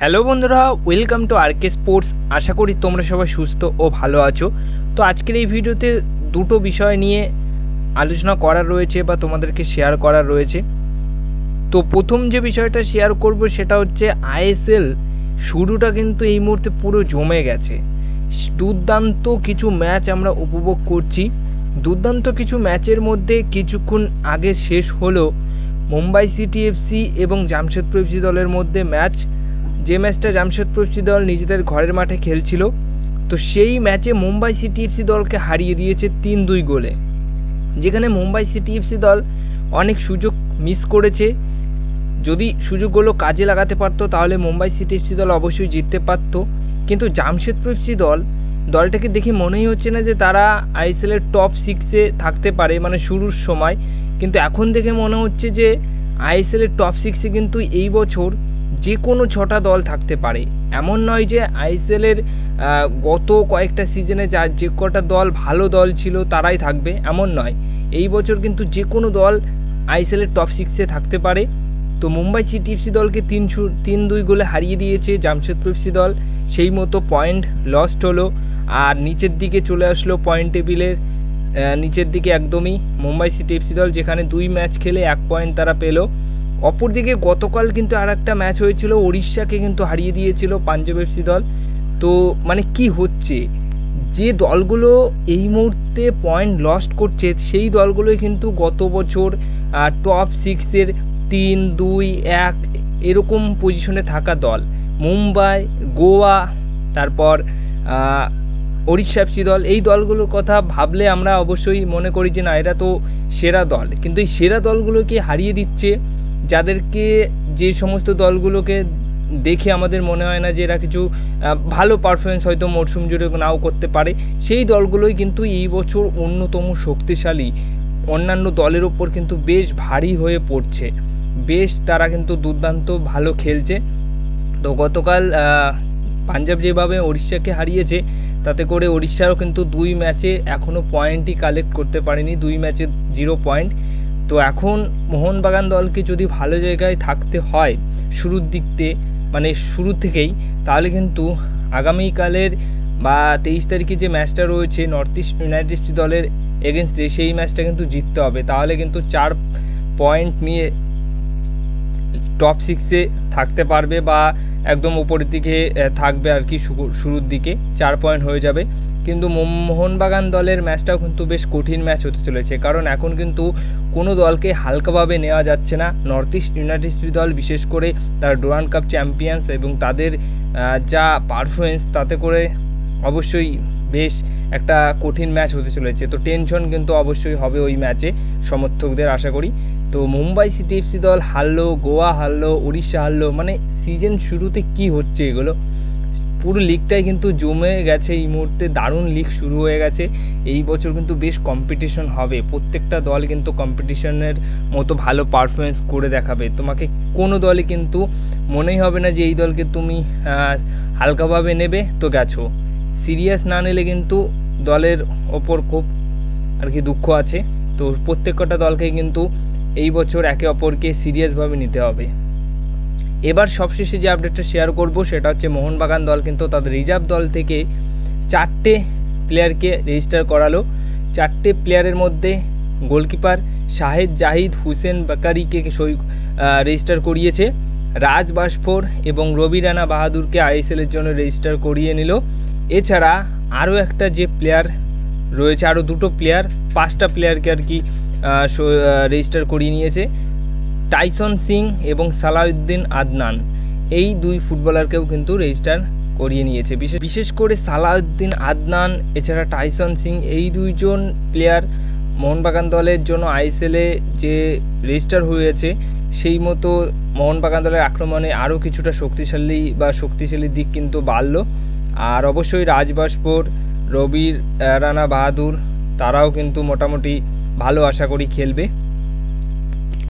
Hello বন্ধুরা, welcome to আরকে sports. আশা করি তোমরা সবাই সুস্থ ও ভালো আছো। তো আজকের এই ভিডিওতে দুটো বিষয় নিয়ে আলোচনা করার রয়েছে বা তোমাদেরকে শেয়ার করার রয়েছে। তো প্রথম যে বিষয়টা শেয়ার করব সেটা হচ্ছে আইএসএল শুরুটা কিন্তু এই মুহূর্তে পুরো জমে গেছে। দুর্দান্ত কিছু ম্যাচ আমরা উপভোগ করছি। দুর্দান্ত কিছু ম্যাচের মধ্যে কিছুক্ষণ আগে শেষ হলো মুম্বাই সিটি এফসি এবং জামশেদপুর এফসি দলের মধ্যে ম্যাচ। যে ম্যাচটা জামশেদপুর এফসি দল নিজেদের ঘরের মাঠে খেলছিল, তো সেই ম্যাচে মুম্বাই সিটি এফসি দলকে হারিয়ে দিয়েছে 3-2 গোলে। যেখানে মুম্বাই সিটি এফসি দল অনেক সুযোগ মিস করেছে। যদি সুযোগগুলো কাজে লাগাতে পারতো তাহলে মুম্বাই সিটি এফসি দল অবশ্যই জিততে পারত। কিন্তু জামশেদপুর এফসি দলটাকে দেখে মনেই হচ্ছে না যে তারা আইএসএলের টপ 6-এ থাকতে পারে, মানে শুরুর সময়। কিন্তু এখন দেখে মনে হচ্ছে যে আইএসএলের টপ 6-এ কিন্তু এই বছর যে কোনো 6টা দল থাকতে পারে। এমন নয় যে আইএসএলের গত কয়েকটা সিজনে যে কটা দল ভালো দল ছিল তারাই থাকবে, এমন নয়। এই বছর কিন্তু যে কোনো দল আইএসএলের টপ 6-এ থাকতে পারে। তো মুম্বাই সিটি এফসি দলকে 3-2 গোলে হারিয়ে দিয়েছে জামশেদপুর এফসি দল। সেই মতো পয়েন্ট লস্ট হলো আর নিচের দিকে চলে আসলো পয়েন্ট টেবিলের নিচের দিকে একদমই মুম্বাই সিটি এফসি দল, যেখানে 2 ম্যাচ খেলে 1 পয়েন্ট তারা পেল। অপরদিকে গতকাল কিন্তু আর একটা ম্যাচ হয়েছিল, উড়িষ্যাকে কিন্তু হারিয়ে দিয়েছিল পাঞ্জাব এফসি দল। তো মানে কি হচ্ছে, যে দলগুলো এই মুহূর্তে পয়েন্ট লস্ট করছে সেই দলগুলোই কিন্তু গত বছর টপ 6-এর 3-2-1 এরকম পজিশনে থাকা দল। মুম্বাই, গোয়া, তারপর উড়িষ্যা এফসি দল, এই দলগুলোর কথা ভাবলে আমরা অবশ্যই মনে করি যে না, এরা তো সেরা দল। কিন্তু এই সেরা দলগুলোকে হারিয়ে দিচ্ছে, যাদেরকে যে সমস্ত দলগুলোকে দেখে আমাদের মনে হয় না যে এরা কিছু ভালো পারফরমেন্স হয়তো মরশুম জুড়ে নাও করতে পারে, সেই দলগুলোই কিন্তু এই বছর অন্যতম শক্তিশালী। অন্যান্য দলের ওপর কিন্তু বেশ ভারী হয়ে পড়ছে, বেশ তারা কিন্তু দুর্দান্ত ভালো খেলছে। তো গতকাল পাঞ্জাব যেভাবে উড়িষ্যাকে হারিয়েছে, তাতে করে উড়িষ্যারও কিন্তু 2 ম্যাচে এখনও পয়েন্টই কালেক্ট করতে পারেনি, 2 ম্যাচে 0 পয়েন্ট। তো এখন মোহনবাগান দলকে যদি ভালো জায়গায় থাকতে হয় শুরুর দিকতে, মানে শুরু থেকেই, তাহলে কিন্তু আগামীকালের বা 23 তারিখে যে ম্যাচটা রয়েছে নর্থ ইস্ট ইউনাইটেড এফসি দলের এগেনস্টে, সেই ম্যাচটা কিন্তু জিততে হবে। তাহলে কিন্তু 4 পয়েন্ট নিয়ে টপ 6-এ থাকতে পারবে বা একদম উপরের দিকে থাকবে আর কি। শুরুর দিকে 4 পয়েন্ট হয়ে যাবে। কিন্তু মোহনবাগান দলের ম্যাচটাও কিন্তু বেশ কঠিন ম্যাচ হতে চলেছে, কারণ এখন কিন্তু কোনো দলকে হালকাভাবে নেওয়া যাচ্ছে না। নর্থ ইস্ট ইউনাইটেড এফসি দল বিশেষ করে তারা ডুরান্ড কাপ চ্যাম্পিয়ন্স এবং তাদের যা পারফরমেন্স, তাতে করে অবশ্যই বেশ একটা কঠিন ম্যাচ হতে চলেছে। তো টেনশন কিন্তু অবশ্যই হবে ওই ম্যাচে সমর্থকদের, আশা করি। তো মুম্বাই সিটি এফসি দল হারলো, গোয়া হারলো, উড়িষ্যা হারলো, মানে সিজন শুরুতে কি হচ্ছে এগুলো। পুরো লিগটাই কিন্তু জমে গেছে এই মুহূর্তে, দারুণ লিগ শুরু হয়ে গেছে। এই বছর কিন্তু বেশ কম্পিটিশন হবে, প্রত্যেকটা দল কিন্তু কম্পিটিশনের মতো ভালো পারফরমেন্স করে দেখাবে। তোমাকে কোনো দলে কিন্তু মনেই হবে না যে এই দলকে তুমি হালকাভাবে নেবে তো গেছো। সিরিয়াস না নিলে কিন্তু দলের ওপর খুব আর কি দুঃখ আছে। তো প্রত্যেকটা দলকেই কিন্তু এই বছর একে অপরকে সিরিয়াসভাবে নিতে হবে। এবার সবশেষে যে আপডেটটা শেয়ার করব সেটা হচ্ছে মোহনবাগান দল কিন্তু তাদের রিজার্ভ দল থেকে 4টে প্লেয়ারকে রেজিস্টার করালো। 4টে প্লেয়ারের মধ্যে গোলকিপার শাহেদ জাহিদ হুসেন বাকারিকে রেজিস্টার করিয়েছে। রাজ বাসফোর এবং রবি রানা বাহাদুরকে আইএসএলের জন্য রেজিস্টার করিয়ে নিল। এছাড়া আরও একটা যে প্লেয়ার রয়েছে, আরও 2টো প্লেয়ার, 5টা প্লেয়ারকে আর কি রেজিস্টার করিয়ে নিয়েছে। টাইসন সিং এবং সালাউদ্দিন আদনান, এই 2 ফুটবলারকেও কিন্তু রেজিস্টার করিয়ে নিয়েছে। বিশেষ করে সালাউদ্দিন আদনান এছাড়া টাইসন সিং, এই 2জন প্লেয়ার মোহনবাগান দলের জন্য আইএসএলে যে রেজিস্টার হয়েছে, সেই মতো মোহনবাগান দলের আক্রমণে আরও কিছুটা শক্তিশালী দিক কিন্তু বাড়লো। আর অবশ্যই রাজ বাসফোর, রবি রানা বাহাদুর, তারাও কিন্তু মোটামুটি ভালো আশা করি খেলবে।